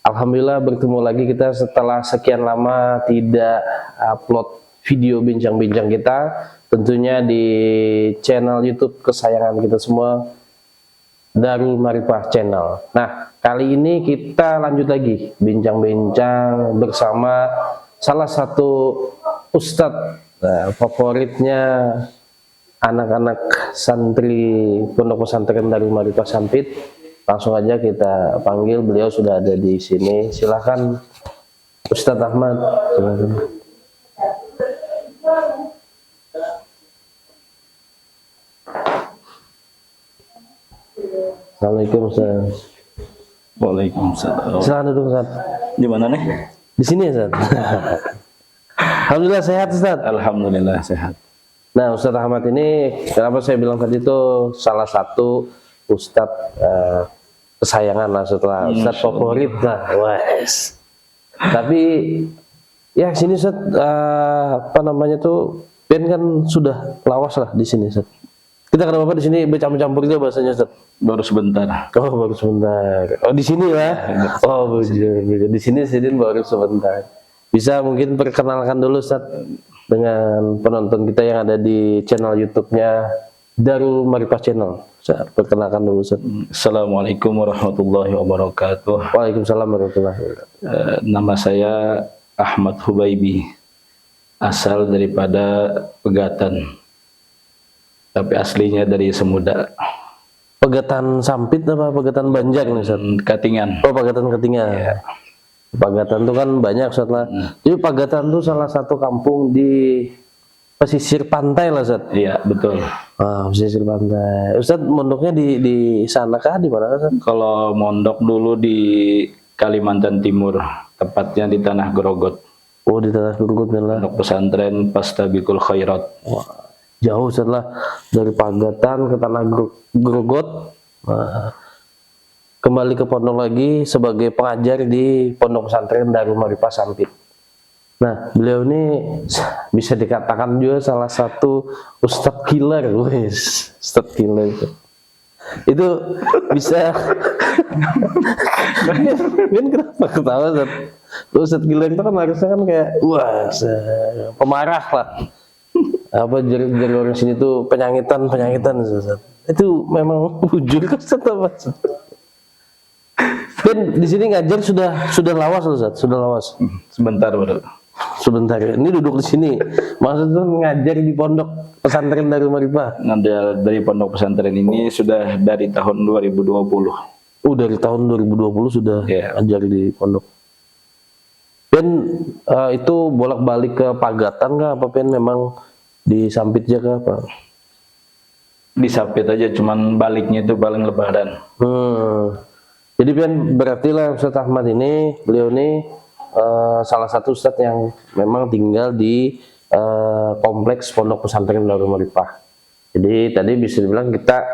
Alhamdulillah bertemu lagi kita setelah sekian lama tidak upload video bincang-bincang kita, tentunya di channel YouTube kesayangan kita semua, Darul Marifah Channel. Nah, kali ini kita lanjut lagi bincang-bincang bersama salah satu ustadz favoritnya anak-anak santri Pondok Pesantren Darul Marifah Sampit. Langsung aja kita panggil, beliau sudah ada di sini. Silakan Ustadz Ahmad. Silakan. Assalamualaikum Ustaz. Waalaikumsalam. Silakan duduk Ustaz. Di mana nih? Di sini Ustaz. Alhamdulillah sehat Ustaz. Alhamdulillah sehat. Nah Ustadz Ahmad ini, kenapa saya bilang tadi itu salah satu Ustadz kesayangan lah, setelah Ustadz favorit lah, wes. Tapi ya sini Ustadz apa namanya tuh, Ben kan sudah lawas lah di sini Ustadz. Kita kenapa di sini bercampur-campur itu bahasanya Ustadz? Baru sebentar. Oh baru sebentar. Oh di sini lah. Oh di sini Sidin baru sebentar. Bisa mungkin perkenalkan dulu Ustadz dengan penonton kita yang ada di channel YouTube-nya Darul Marifah Channel. Saya perkenalkan dulu Ustaz. Assalamualaikum warahmatullahi wabarakatuh. Waalaikumsalam warahmatullahi wabarakatuh. Nama saya Ahmad Hubaibi, asal daripada Pegatan, tapi aslinya dari Semuda. Pegatan Sampit apa Pegatan Banjar nih Ustaz? Katingan. Oh Pegatan Katingan. Ya. Pegatan itu kan banyak Ustaz lah. Jadi Pegatan itu salah satu kampung di pesisir pantai lah Ustaz. Iya betul. Ah, pesisir pantai. Ustaz mondoknya di sana kah, di mana Ustaz? Kalau mondok dulu di Kalimantan Timur, tepatnya di Tanah Grogot. Oh di Tanah Grogot lah. Pondok Pesantren Fastabiqul Khairat. Wah, jauh Ustaz lah dari Pagatan ke Tanah Grogot. Nah, kembali ke pondok lagi sebagai pengajar di Pondok Pesantren Darul Marifah Sampit. Nah, beliau ini bisa dikatakan juga salah satu ustadz killer, wes, ustadz killer itu bisa. Ben kenapa ketawa Ustadz? Ustadz killer itu kan harusnya kan kayak wah pemarah lah. Apa jadi orang sini tuh penyangitan Ustadz. Itu memang wujud kan Ustadz apa? Ben di sini ngajar sudah lawas Ustadz, sudah lawas. Sebentar baru. Sebentar, ini duduk di sini. Maksudnya ngajar di Pondok Pesantren Darul Marifah. Ngajar dari Pondok Pesantren ini sudah dari tahun 2020. Oh, dari tahun 2020 sudah ngajar di pondok. Ben itu bolak-balik ke Pagatan nggak? Apa Ben memang di Sampit aja apa? Di Sampit aja, cuman baliknya itu paling Lebaran. Jadi Ben berarti lah Ustadz Ahmad ini, beliau ini salah satu ustadz yang memang tinggal di kompleks Pondok Pesantren Darul Marifah. Jadi tadi bisa dibilang kita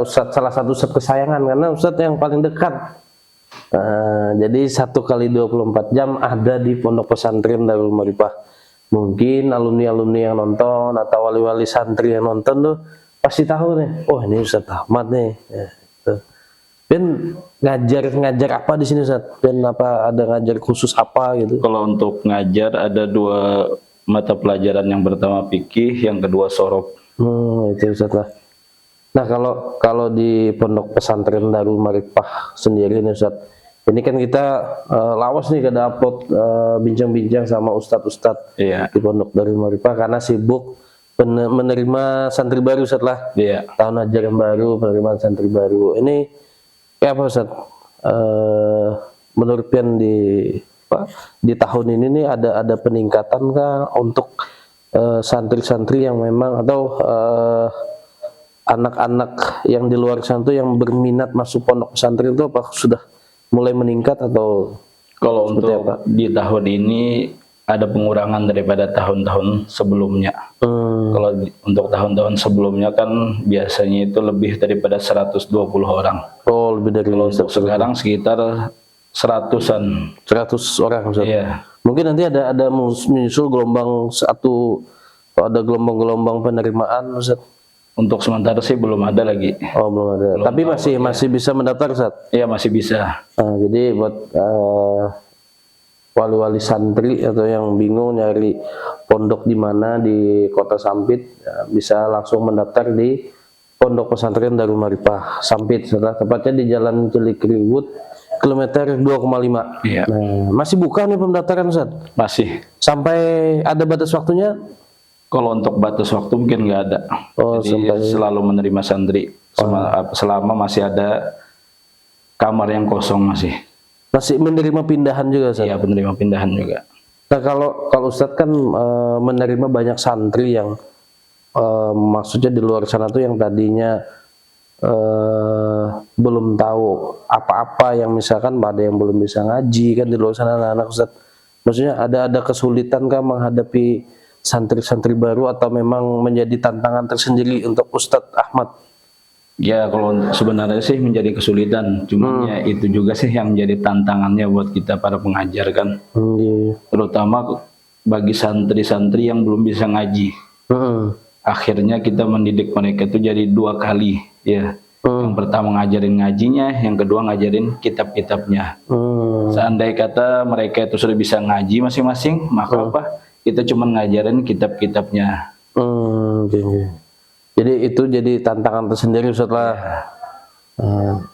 salah satu ustadz kesayangan karena ustadz yang paling dekat. Jadi 1x24 jam ada di Pondok Pesantren Darul Marifah. Mungkin alumni-alumni yang nonton atau wali-wali santri yang nonton tuh pasti tahu nih, oh ini Ustadz Ahmad nih. Ben ngajar apa di sini Ustaz? Ben apa ada ngajar khusus apa gitu? Kalau untuk ngajar ada dua mata pelajaran, yang pertama fikih, yang kedua sorop. Itu Ustaz lah. Nah kalau di Pondok Pesantren Darul Marifah sendiri nih Ustaz, ini kan kita lawas nih kada upload bincang-bincang sama ustadz-ustadz di Pondok Darul Marifah karena sibuk menerima santri baru Ustaz lah. Tahun ajaran baru, penerimaan santri baru. Ini kayak apa Ustaz? Menurut Pian di tahun ini nih ada peningkatan kah untuk santri-santri yang memang atau anak-anak yang di luar sana yang berminat masuk pondok pesantren itu apa sudah mulai meningkat atau? Kalau untuk di tahun ini ada pengurangan daripada tahun-tahun sebelumnya. Kalau untuk tahun-tahun sebelumnya kan biasanya itu lebih daripada 120 orang. Oh, lebih dari kalau untuk sekarang sekitar 100-an. 100 orang Ustaz. Iya. Mungkin nanti ada menyusul gelombang satu, ada gelombang-gelombang penerimaan Ustaz. Untuk sementara sih belum ada lagi. Oh, belum ada. Tapi masih bisa mendaftar, Ustaz? Iya, masih bisa. Jadi buat wali-wali santri atau yang bingung nyari pondok di mana di Kota Sampit, bisa langsung mendaftar di Pondok Pesantren Darul Marifah Sampit, tepatnya di Jalan Cilikriwut kilometer 2,5. Iya. Nah, masih buka nih pendaftaran, Ustaz? Masih. Sampai ada batas waktunya? Kalau untuk batas waktu mungkin nggak ada. Oh, Jadi selalu menerima santri selama masih ada kamar yang kosong masih. Masih menerima pindahan juga, Ustaz? Iya, penerima pindahan juga. Nah, kalau Ustadz kan menerima banyak santri yang maksudnya di luar sana tuh yang tadinya belum tahu apa-apa, yang misalkan ada yang belum bisa ngaji kan di luar sana anak-anak, Ustadz. Maksudnya ada kesulitan kah menghadapi santri-santri baru atau memang menjadi tantangan tersendiri untuk Ustadz Ahmad? Ya, kalau sebenarnya sih menjadi kesulitan, cuman ya itu juga sih yang menjadi tantangannya buat kita para pengajar kan. Iya. Terutama bagi santri-santri yang belum bisa ngaji. Akhirnya kita mendidik mereka itu jadi 2 kali, ya. Yang pertama ngajarin ngajinya, yang kedua ngajarin kitab-kitabnya. Seandai kata mereka itu sudah bisa ngaji masing-masing, maka apa? Kita cuma ngajarin kitab-kitabnya. Jadi itu jadi tantangan tersendiri, Ustaz lah.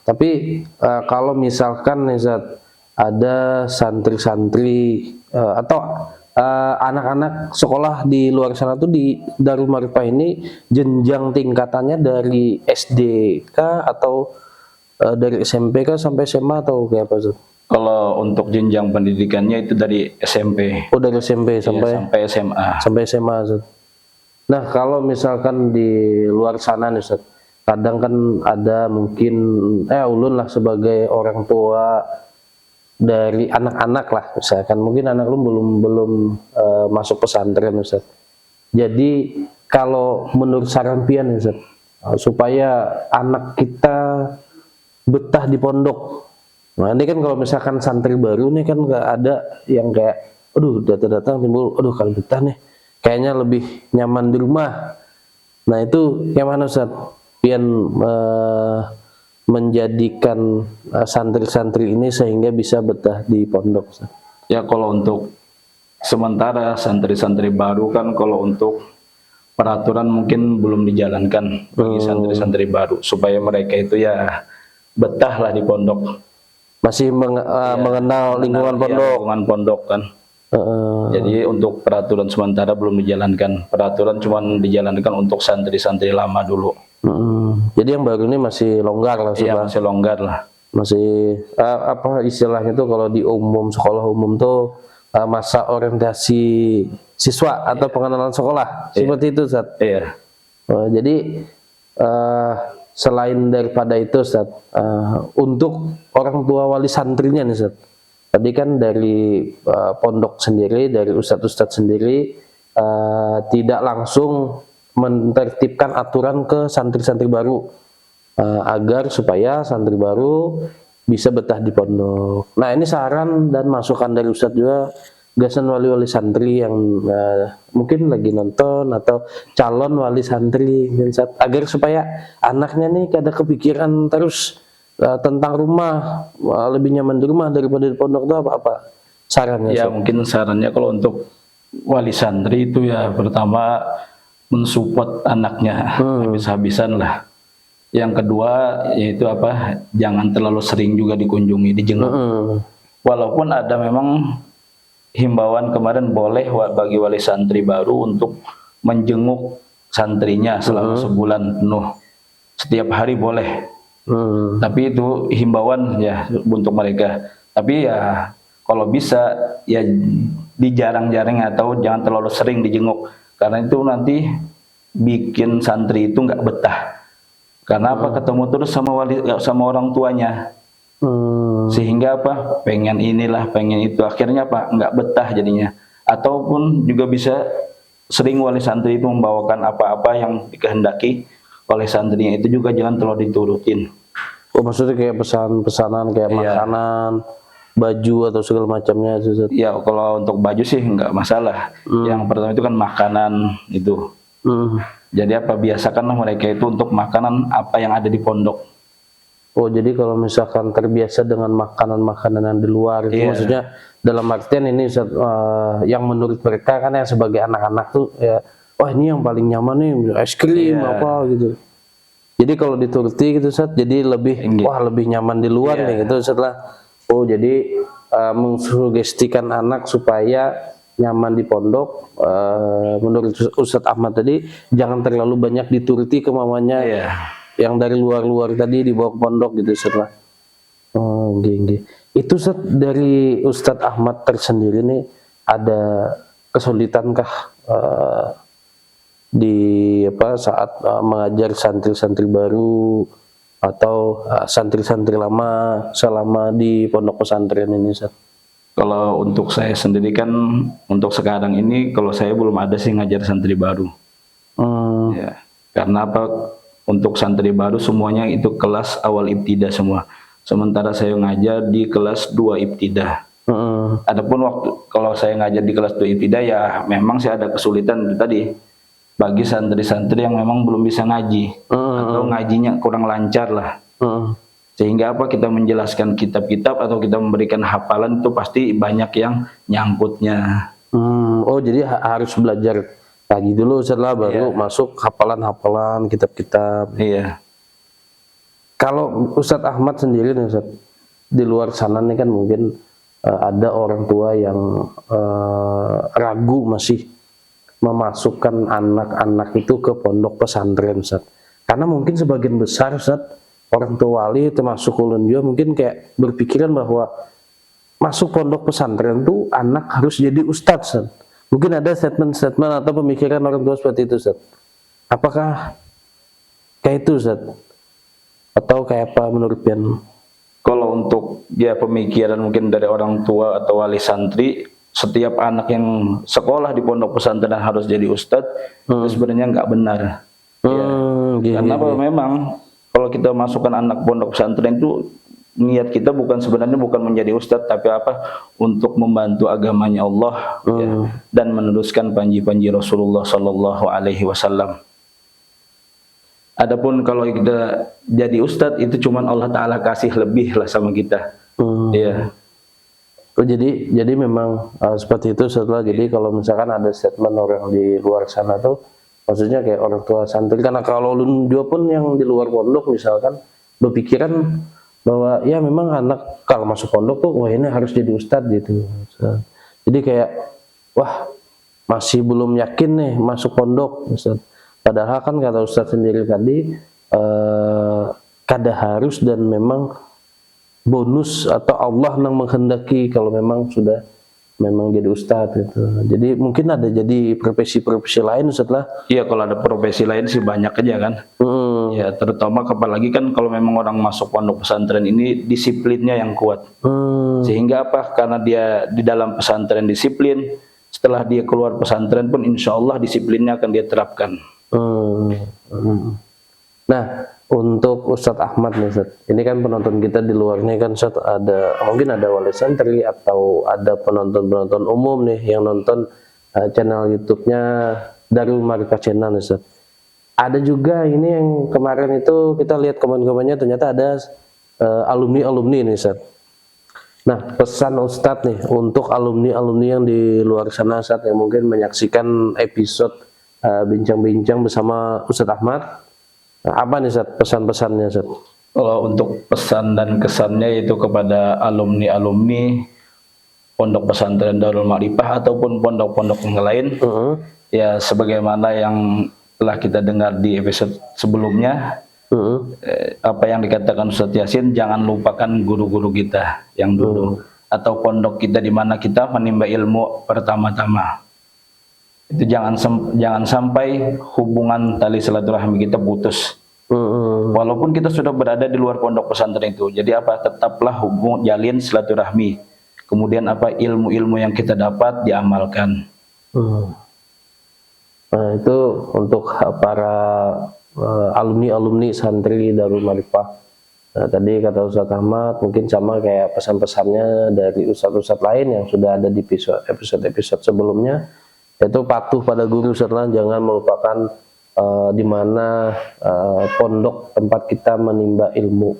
Tapi kalau misalkan Ustaz, ada santri-santri atau anak-anak sekolah di luar sana tuh di Darul Marifah ini jenjang tingkatannya dari SD kah atau dari SMP kah sampai SMA atau kayak apa, Ustaz? Kalau untuk jenjang pendidikannya itu dari SMP. Oh, dari SMP sampai SMA. Sampai SMA, Ustaz. Nah, kalau misalkan di luar sana nih, Ustaz, kadang kan ada mungkin ulun lah sebagai orang tua dari anak-anak lah, misalkan mungkin anak lu belum masuk pesantren, Ustaz. Jadi kalau menurut saran pian, Ustaz, supaya anak kita betah di pondok. Nah, ini kan kalau misalkan santri baru nih kan nggak ada yang kayak, aduh datang timbul, aduh kalau betah nih kayaknya lebih nyaman di rumah. Nah, itu yang mana, Ustaz? Pian menjadikan santri-santri ini sehingga bisa betah di pondok, Ustaz. Ya, kalau untuk sementara santri-santri baru kan, kalau untuk peraturan mungkin belum dijalankan bagi santri-santri baru supaya mereka itu ya betah lah di pondok. Masih mengenal lingkungan pondok. Lingkungan pondok kan. Jadi untuk peraturan sementara belum dijalankan. Peraturan cuma dijalankan untuk santri-santri lama dulu. Jadi yang baru ini masih longgar lah. Iya, masih longgar lah. Masih apa istilahnya tuh kalau di sekolah umum tuh masa orientasi siswa atau pengenalan sekolah. Seperti itu, Ustaz. Iya. Jadi selain daripada itu, Ustaz, untuk orang tua wali santrinya nih, Ustaz. Tadi kan dari pondok sendiri, dari ustadz-ustadz sendiri tidak langsung menertibkan aturan ke santri-santri baru agar supaya santri baru bisa betah di pondok. Nah, ini saran dan masukan dari Ustadz juga, gasan wali-wali santri yang mungkin lagi nonton atau calon wali santri, agar supaya anaknya nih ada kepikiran terus tentang rumah, lebih nyaman di rumah daripada di pondok, itu apa sarannya? Ya, mungkin sarannya kalau untuk wali santri itu ya pertama mensupport anaknya habis-habisan lah. Yang kedua yaitu apa, jangan terlalu sering juga dikunjungi, dijenguk. Walaupun ada memang himbauan kemarin boleh bagi wali santri baru untuk menjenguk santrinya selama sebulan penuh, setiap hari boleh. Tapi itu himbauan ya untuk mereka. Tapi ya kalau bisa ya dijarang-jarang atau jangan terlalu sering dijenguk, karena itu nanti bikin santri itu nggak betah. Karena apa, ketemu terus sama orang tuanya, sehingga apa, pengen inilah pengen itu, akhirnya apa, nggak betah jadinya. Ataupun juga bisa sering wali santri itu membawakan apa-apa yang dikehendaki oleh santrinya, itu juga jangan terlalu diturutin. Oh, maksudnya kayak pesanan kayak makanan, baju atau segala macamnya, Ustaz? Ya, kalau untuk baju sih nggak masalah. Yang pertama itu kan makanan itu. Jadi apa, biasakanlah mereka itu untuk makanan apa yang ada di pondok. Oh, jadi kalau misalkan terbiasa dengan makanan-makanan yang di luar itu maksudnya dalam artian ini Ustaz, yang menurut mereka kan yang sebagai anak-anak tuh ya, wah ini yang paling nyaman nih es krim apa gitu. Jadi kalau dituruti gitu Ustaz, jadi lebih wah lebih nyaman di luar nih gitu setelah. Oh, jadi mengsugestikan anak supaya nyaman di pondok. Menurut Ustadz Ahmad tadi jangan terlalu banyak dituruti kemauannya yang dari luar-luar tadi dibawa ke pondok gitu setelah. Oh, gini. Itu Ustadz, dari Ustadz Ahmad tersendiri nih ada kesulitankah di apa saat mengajar santri-santri baru atau santri-santri lama selama di pondok pesantren ini Ustadz? Kalau untuk saya sendiri kan untuk sekarang ini kalau saya belum ada sih ngajar santri baru. Ya, karena apa, untuk santri baru semuanya itu kelas awal ibtidah semua. Sementara saya ngajar di kelas 2 ibtidah. Adapun waktu kalau saya ngajar di kelas 2 ibtidah ya memang saya ada kesulitan itu tadi bagi santri-santri yang memang belum bisa ngaji atau ngajinya kurang lancar lah. Sehingga apa, kita menjelaskan kitab-kitab atau kita memberikan hafalan itu pasti banyak yang nyangkutnya. Oh, jadi harus belajar ngaji dulu setelah baru masuk hafalan-hafalan kitab-kitab. Iya. Kalau Ustadz Ahmad sendiri nih Ustadz, di luar sana nih kan mungkin ada orang tua yang ragu masih memasukkan anak-anak itu ke pondok pesantren Ustadz. Karena mungkin sebagian besar Ustadz, orang tua wali termasuk ulun juga mungkin kayak berpikiran bahwa masuk pondok pesantren tuh anak harus jadi ustadz Ustadz. Mungkin ada statement-statement atau pemikiran orang tua seperti itu Ustadz. Apakah kayak itu Ustadz? Atau kayak apa menurut Pian? Kalau untuk ya pemikiran mungkin dari orang tua atau wali santri, setiap anak yang sekolah di pondok pesantren harus jadi ustadz, itu sebenarnya nggak benar. Karena memang kalau kita masukkan anak pondok pesantren itu niat kita sebenarnya bukan menjadi ustadz, tapi apa, untuk membantu agamanya Allah dan meneruskan panji-panji Rasulullah Sallallahu Alaihi Wasallam. Adapun kalau kita jadi ustadz itu cuman Allah Ta'ala kasih lebih lah sama kita. Oh, jadi memang seperti itu setelah. Jadi kalau misalkan ada statement orang di luar sana tuh, maksudnya kayak orang tua santri, karena kalau ulun juga pun yang di luar pondok misalkan berpikiran bahwa ya memang anak kalau masuk pondok tuh wah ini harus jadi ustadz gitu. Jadi kayak wah masih belum yakin nih masuk pondok Ustadz. Padahal kan kata Ustadz sendiri tadi kada harus dan memang bonus atau Allah yang menghendaki kalau memang sudah memang jadi ustadz gitu. Jadi mungkin ada jadi profesi-profesi lain setelah. Iya, kalau ada profesi lain sih banyak aja kan. Ya, terutama apalagi kan kalau memang orang masuk pondok pesantren ini disiplinnya yang kuat. Sehingga apa? Karena dia di dalam pesantren disiplin, setelah dia keluar pesantren pun insya Allah disiplinnya akan dia terapkan. Nah, untuk Ustadz Ahmad nih Ustadz, ini kan penonton kita di luarnya kan Ustadz, mungkin ada wali santri atau ada penonton-penonton umum nih yang nonton channel YouTube-nya Darul Marifah Channel Ustadz. Ada juga ini yang kemarin itu kita lihat komen-komennya ternyata ada alumni-alumni nih Ustadz. Nah, pesan Ustadz nih untuk alumni-alumni yang di luar sana Ustadz yang mungkin menyaksikan episode bincang-bincang bersama Ustadz Ahmad. Nah, apa nih Ustadz pesan-pesannya Ustadz? Kalau untuk pesan dan kesannya itu kepada alumni-alumni pondok pesantren Darul Ma'rifah ataupun pondok-pondok yang lain, ya sebagaimana yang telah kita dengar di episode sebelumnya, apa yang dikatakan Ustadz Yasin, jangan lupakan guru-guru kita yang dulu atau pondok kita di mana kita menimba ilmu pertama-tama. Itu jangan sampai hubungan tali silaturahmi kita putus. Walaupun kita sudah berada di luar pondok pesantren itu, jadi apa, tetaplah jalin silaturahmi. Kemudian apa, ilmu-ilmu yang kita dapat diamalkan. Nah, itu untuk para alumni-alumni santri Darul Ma'rifah. Nah, tadi kata Ustadz Ahmad mungkin sama kayak pesan-pesannya dari ustadz-ustadz lain yang sudah ada di episode-episode sebelumnya. yaitu patuh pada guru setelah jangan melupakan di mana pondok tempat kita menimba ilmu.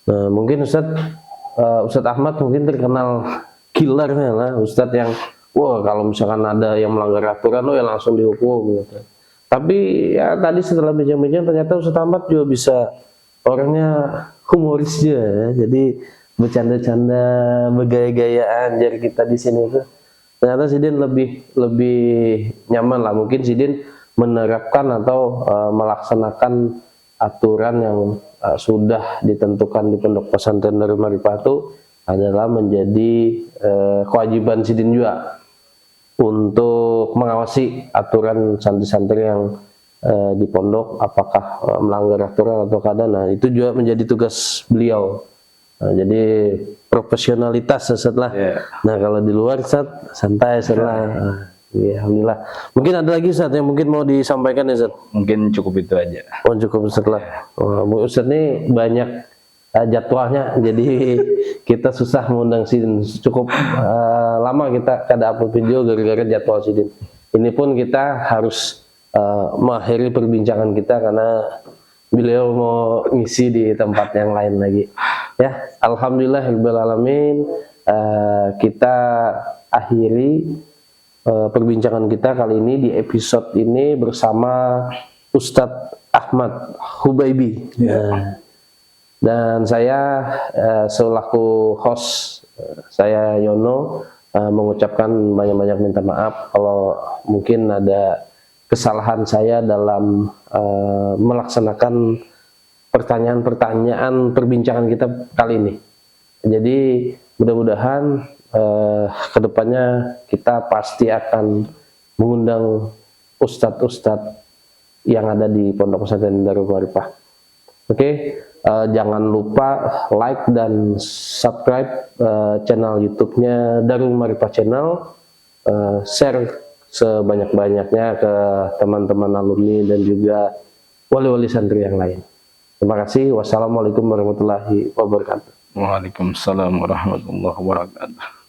Nah, mungkin Ustadz Ahmad mungkin terkenal killernya lah, Ustadz yang wah kalau misalkan ada yang melanggar aturan ya langsung dihukum gitu. Tapi ya tadi setelah bincang-bincang ternyata Ustadz Ahmad juga bisa orangnya humoris juga ya. Jadi bercanda-canda, bergaya-gayaan jadi kita di sini tuh. Ternyata Sidin lebih nyaman lah. Mungkin Sidin menerapkan atau melaksanakan aturan yang sudah ditentukan di Pondok Pesantren Darul Ma'rifah itu adalah menjadi kewajiban Sidin juga untuk mengawasi aturan santri-santri yang di pondok apakah melanggar aturan atau kadang. Nah, itu juga menjadi tugas beliau. Nah, jadi profesionalitas setelah. Nah, kalau di luar santai setelah. Ya, alhamdulillah. Mungkin ada lagi Ustaz yang mungkin mau disampaikan ya Ustaz? Mungkin cukup itu aja. Oh, cukup setelah. Ustaz ini banyak jadwalnya, jadi kita susah mengundang Sidin. Cukup lama kita kada upload video gara-gara jadwal Sidin. Ini pun kita harus mengakhiri perbincangan kita karena beliau mau ngisi di tempat yang lain lagi. Ya, alhamdulillahirabbil alamin. Kita akhiri perbincangan kita kali ini di episode ini bersama Ustadz Ahmad Hubaibi. Dan saya selaku host, saya Yono, mengucapkan banyak-banyak minta maaf kalau mungkin ada kesalahan saya dalam melaksanakan pertanyaan-pertanyaan perbincangan kita kali ini. Jadi mudah-mudahan kedepannya kita pasti akan mengundang ustadz-ustadz yang ada di Pondok Pesantren Darul Ma'rifah. Oke, jangan lupa like dan subscribe channel YouTube-nya Darul Ma'rifah Channel, share sebanyak-banyaknya ke teman-teman alumni dan juga wali-wali santri yang lain. Terima kasih. Wassalamualaikum warahmatullahi wabarakatuh. Waalaikumsalam warahmatullahi wabarakatuh.